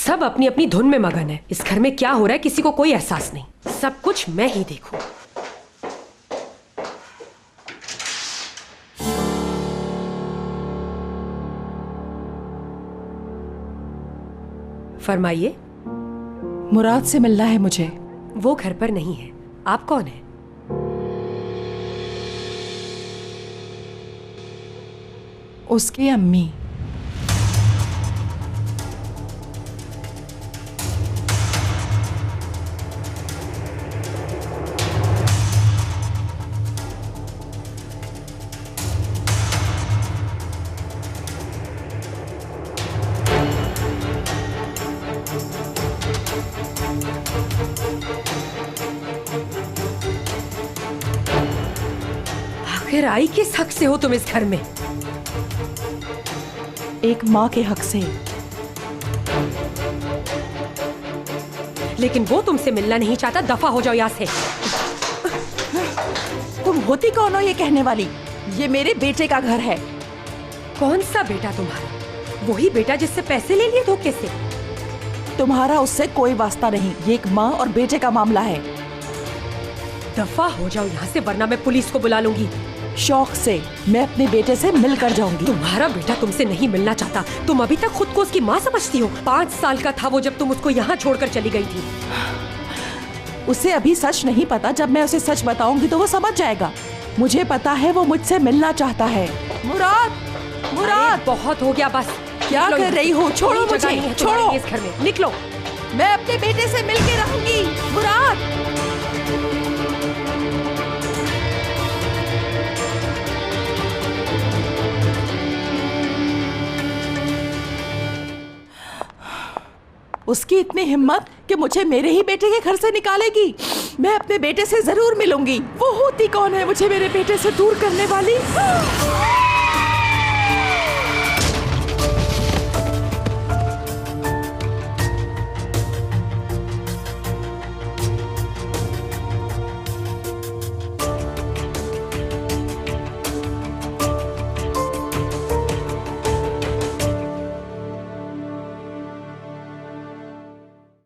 सब अपनी अपनी धुन में मगन है। इस घर में क्या हो रहा है किसी को कोई एहसास नहीं। सब कुछ मैं ही देखूं। फरमाइए। मुराद से मिलना है मुझे। वो घर पर नहीं है। आप कौन है? उसकी अम्मी। आखिर आई किस हक से हो तुम इस घर में? एक माँ के हक से। लेकिन वो तुमसे मिलना नहीं चाहता। दफा हो जाओ यहाँ से। तुम होती कौन हो ये कहने वाली? ये मेरे बेटे का घर है। कौन सा बेटा तुम्हारा? वही बेटा जिससे पैसे ले लिए धोखे से? तुम्हारा उससे कोई वास्ता नहीं। ये एक माँ और बेटे का मामला है। दफा हो जाओ यहाँ से वरना मैं पुलिस को बुला लूंगी। शौक से मैं अपने बेटे से मिलकर जाऊंगी। तुम्हारा बेटा तुमसे नहीं मिलना चाहता। तुम अभी तक खुद को उसकी माँ समझती हो। 5 साल का था वो जब तुम उसको यहाँ छोड़कर चली गई थी। उसे अभी सच नहीं पता। जब मैं उसे सच बताऊंगी तो वो समझ जाएगा। मुझे पता है वो मुझसे मिलना चाहता है। मुराद, मुराद, बहुत हो गया बस। क्या कर रही हो? छोड़ो मुझे, छोड़ो। इस घर में निकलो। मैं अपने बेटे से मिलके रहूंगी। मुराद, उसकी इतनी हिम्मत कि मुझे मेरे ही बेटे के घर से निकालेगी। मैं अपने बेटे से जरूर मिलूंगी। वो होती कौन है मुझे मेरे बेटे से दूर करने वाली?